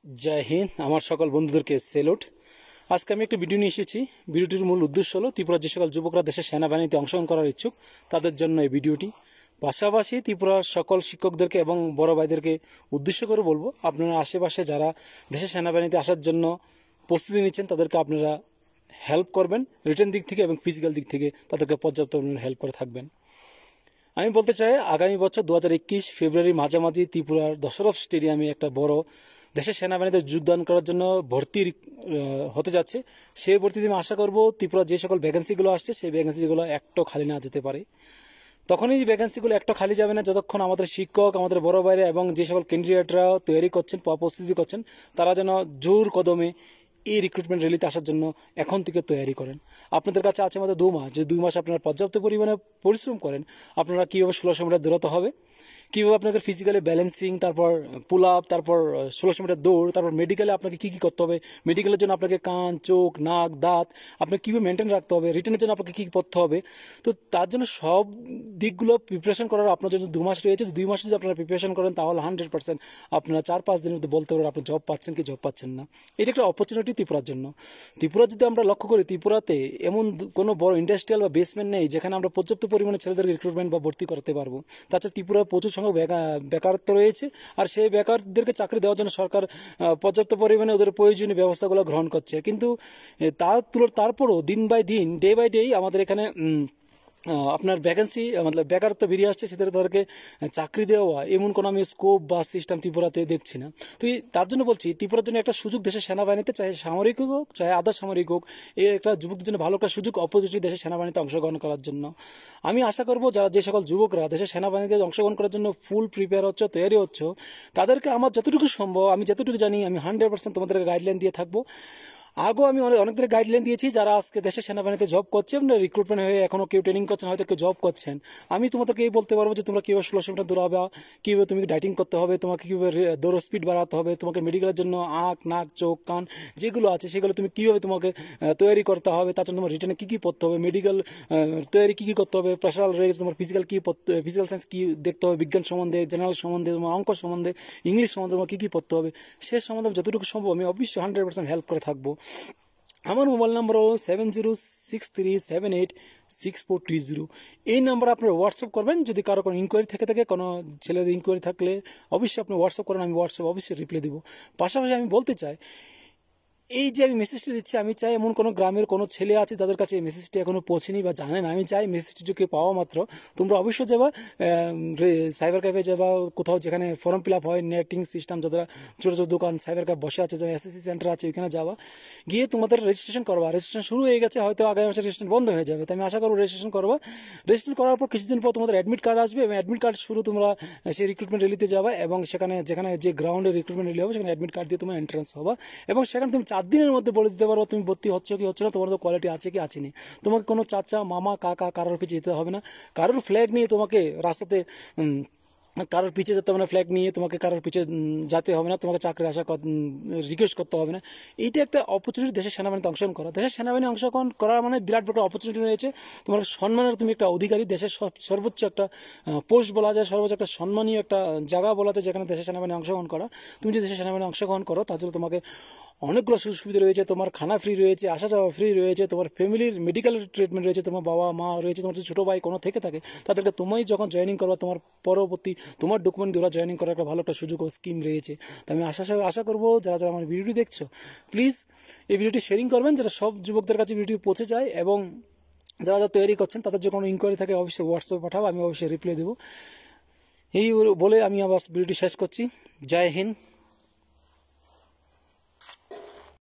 जय हिंद আমার সকল বন্ধুদেরকে সেলুট। আজকে আমি একটা ভিডিও নিয়ে এসেছি। ভিডিওটির মূল উদ্দেশ্য হলো ত্রিপুরার যে সকল যুবকরা দেশের সেনাবাহিনীতে অংশগ্রহণ করার ইচ্ছুক তাদের জন্য এই ভিডিওটি। পাশাপাশি ত্রিপুরার সকল শিক্ষকদেরকে এবং বড় ভাইদেরকে উদ্দেশ্য করে বলবো, আপনারা আশেপাশে যারা দেশের সেনাবাহিনীতে আসার জন্য প্রস্তুতি নিচ্ছেন তাদেরকে আপনারা হেল্প করবেন, রিটেন দিক থেকে এবং ফিজিক্যাল দিক থেকে তাদেরকে পর্যাপ্ত হেল্প করে থাকবেন। আমি বলতে চাই, আগামী বছর 2021 ফেব্রুয়ারি মাঝামাঝি ত্রিপুরার দশরথ স্টেডিয়ামে একটা বড় দেশের সেনাবাহিনীতে যোগদান করার জন্য ভর্তি হতে যাচ্ছে। সেই ভর্তিতে আমি আশা করব ত্রিপুরার যে সকল ভ্যাকেন্সিগুলো আসছে সেই ভ্যাকেন্সিগুলো একটাও খালি না যেতে পারে। তখনই ভ্যাকেন্সিগুলো একটা খালি যাবে না যতক্ষণ আমাদের শিক্ষক, আমাদের বড় ভাইরা এবং যে সকল ক্যান্ডিডেটরা তৈরি করছেন, প্রস্তুতি করছেন, তারা যেন জোর কদমে এই রিক্রুটমেন্ট র্যালিতে আসার জন্য এখন থেকে তৈরি করেন। আপনাদের কাছে আছে মাত্র 2 মাস। যে 2 মাস আপনারা পর্যাপ্ত পরিমাণে পরিশ্রম করেন, আপনারা কীভাবে 1600 মিটার দৌড়াতে হবে, কীভাবে আপনাদের ফিজিক্যালি ব্যালেন্সিং, তারপর পুল আপ, তারপর 1600 মিটার দৌড়, তারপর মেডিকেলে আপনাকে কী কী করতে হবে, মেডিকেলের জন্য আপনাকে কান, চোখ, নাক, দাঁত আপনাকে কীভাবে মেনটেন রাখতে হবে, রিটেনের জন্য আপনাকে কী কী পড়তে হবে। তো তার জন্য সব দিকগুলো প্রিপারেশন করার আপনার জন্য 2 মাস রয়েছে। 2 মাসে যদি আপনারা প্রিপারেশন করেন তাহলে 100% আপনারা 4-5 দিনের মধ্যে বলতে পারবেন আপনি জব পাচ্ছেন কি জব পাচ্ছেন না। এটা একটা অপরচুনিটি ত্রিপুরার জন্য। ত্রিপুরা যদি আমরা লক্ষ্য করি, ত্রিপুরাতে এমন কোনো বড় ইন্ডাস্ট্রিয়াল বা বেসমেন্ট নেই যেখানে আমরা পর্যাপ্ত পরিমাণে ছেলেদের রিক্রুটমেন্ট বা ভর্তি করতে পারবো। তাছাড়া ত্রিপুরার প্রচুর সংখ্যক বেকারত্ব রয়েছে, আর সেই বেকারদেরকে চাকরি দেওয়ার জন্য সরকার পর্যাপ্ত পরিমাণে ওদের প্রয়োজনীয় ব্যবস্থাগুলো গ্রহণ করছে। কিন্তু তারপরও দিন বাই দিন, ডে বাই ডে আমাদের এখানে আপনার ভ্যাকেন্সি মতলব বেকারত্ব বেরিয়ে আসছে, সেদের তাদেরকে চাকরি দেওয়া এমন কোনো আমি স্কোপ বা সিস্টেম ত্রিপুরাতে দেখছি না। তো তার জন্য বলছি, ত্রিপুরার জন্য একটা সুযোগ দেশের সেনাবাহিনীতে, চাहे সামরিক হোক চাहे আধা সামরিক হোক, এই একটা যুবকদের জন্য ভালো একটা সুযোগ, অপরচুনিটি দেশের সেনাবাহিনীতে অংশগ্রহণ করার জন্য। আমি আশা করবো যারা যে সকল যুবকরা দেশের সেনাবাহিনীতে অংশগ্রহণ করার জন্য ফুল প্রিপেয়ার হচ্ছে, তৈরি হচ্ছে, তাদেরকে আমার যতটুকু সম্ভব, আমি যতটুকু জানি, আমি 100% তোমাদেরকে গাইডলাইন দিয়ে থাকবো। আগেও আমি অনেকদের গাইডলাইন দিয়েছি যারা আজকে দেশের সেনাবাহিনীতে জব করছে, রিক্রুটমেন্ট হয়ে এখনো কেউ ট্রেনিং করছেন, হয়তো কেউ জব করছেন। আমি তোমাদেরকে এই বলতে পারবো যে তোমরা কীভাবে 1600 মিটার দৌড়াবে, কীভাবে তুমি ডাইটিং করতে হবে, তোমাকে কীভাবে দৌড় স্পিড বাড়াতে হবে, তোমাকে মেডিকেলের জন্য আঁখ, নাক, চোখ, কান যেগুলো আছে সেগুলো তুমি কীভাবে তোমাকে তৈরি করতে হবে, তার জন্য তোমার রিটেনে কী কী পড়তে হবে, মেডিকেল তৈরি কী কী করতে হবে, প্রেশার রয়েছে, তোমার ফিজিক্যাল কী ফিজিক্যাল সায়েন্স কী দেখতে হবে, বিজ্ঞান সম্বন্ধে, জেনারেল সম্বন্ধে, তোমার অঙ্ক সম্বন্ধে, ইংলিশ সম্বন্ধে তোমার কী কী পড়তে হবে, সে সম্বন্ধে যতটুকু সম্ভব আমি অবশ্যই 100% হেল্প করে থাকবো। আমার মোবাইল নাম্বার 7063786420। এই নাম্বারে আপনারা হোয়াটসঅ্যাপ করবেন। যদি কারো কোনো ইনকোয়ারি থাকে, কোনো ছেলেদের ইনকোয়ারি থাকলে অবশ্যই আপনি হোয়াটসঅ্যাপ করেন, আমি হোয়াটসঅ্যাপ অবশ্যই রিপ্লাই দেবো। পাশাপাশি আমি বলতে চাই, এই যে আমি মেসেজটি দিচ্ছি, আমি চাই এমন কোনো গ্রামের কোনো ছেলে আছে তাদের কাছে এই মেসেজটি এখনো পৌঁছেনি বা জানে না, আমি চাই মেসেজটি যদি পাওয়া মাত্র তোমরা অবশ্যই যাবা সাইবার ক্যাফে, যাবা কোথাও যেখানে ফর্ম ফিল আপ হয়, নেটিং সিস্টেম, যারা ছোটো ছোটো দোকান সাইবার ক্যাফ বসে আছে, যারা এসএসসি সেন্টার আছে, ওইখানে যাবা, গিয়ে তোমাদের রেজিস্ট্রেশন করবা। রেজিস্ট্রেশন শুরু হয়ে গেছে, হয়তো আগামী মাসে রেজিস্ট্রেশন বন্ধ হয়ে যাবে, তো আমি আশা করবো রেজিস্ট্রেশন করবা। রেজিস্ট্রেশন করার পর কিছুদিন পর তোমাদের অ্যাডমিট কার্ড আসবে, এবং অ্যাডমিট কার্ড শুরু তোমরা সেই রিক্রুটমেন্ট র্যালিতে যাবা, এবং যেখানে যে গ্রাউন্ডে রিক্রুটমেন্ট র্যালি হবে সেখানে অ্যাডমিট কার্ড দিয়ে তোমার এন্ট্রান্স হবা, এবং সেখানে তুমি 4 দিনের মধ্যে বলে দিতে পারো তুমি ভর্তি হচ্ছে কি হচ্ছে না, তোমার তো কোয়ালিটি আছে কি আছে নি। তোমাকে কোনো চাচা, মামা, কাকা কারোর পিছিয়ে যেতে হবে না, কারোর ফ্ল্যাগ নিয়ে তোমাকে রাস্তাতে কারোর পিছিয়ে যেতে হবে না, ফ্ল্যাগ নিয়ে তোমাকে কারোর পিছিয়ে যেতে হবে না, তোমাকে চাকরির আশা রিকোয়েস্ট করতে হবে না। এইটা একটা অপরচুনিটি দেশের সেনাবাহিনীতে অংশগ্রহণ করা। দেশের সেনাবাহিনী অংশগ্রহণ করা মানে বিরাট বড় অপরচুনিটি রয়েছে। তোমার সম্মানের তুমি একটা অধিকারী, দেশের সর্বোচ্চ একটা পোস্ট বলা যায়, সর্বোচ্চ একটা সম্মানীয় একটা জায়গা বলা যায় যেখানে দেশের সেনাবাহিনী অংশগ্রহণ করা। তুমি যদি দেশের সেনাবাহিনী অংশগ্রহণ করো তার জন্য তোমাকে অনেকগুলো সুযোগ সুবিধা রয়েছে। তোমার খানা ফ্রি রয়েছে, আসা যাওয়া ফ্রি রয়েছে, তোমার ফ্যামিলির মেডিকেল ট্রিটমেন্ট রয়েছে, তোমার বাবা মা রয়েছে, তোমার যদি ছোটো ভাই কোনো থেকে থাকে তাদেরকে তুমি যখন জয়েনিং করবা, তোমার পরবর্তী তোমার ডকুমেন্ট দিয়ে ওরা জয়েনিং করার একটা ভালো একটা সুযোগ ও স্কিম রয়েছে। তো আমি আশা করবো যারা যারা আমার ভিডিওটি দেখছো, প্লিজ এই ভিডিওটি শেয়ারিং করবেন, যারা সব যুবকদের কাছে ভিডিওটি পৌঁছে যায়, এবং যারা যারা তৈরি করছেন তাদের যে কোনো ইনকোয়ারি থাকে অবশ্যই হোয়াটসঅ্যাপে পাঠাবো, আমি অবশ্যই রিপ্লাই দেবো। এই বলে আমি আবার ভিডিওটি শেষ করছি। জয় হিন্দ।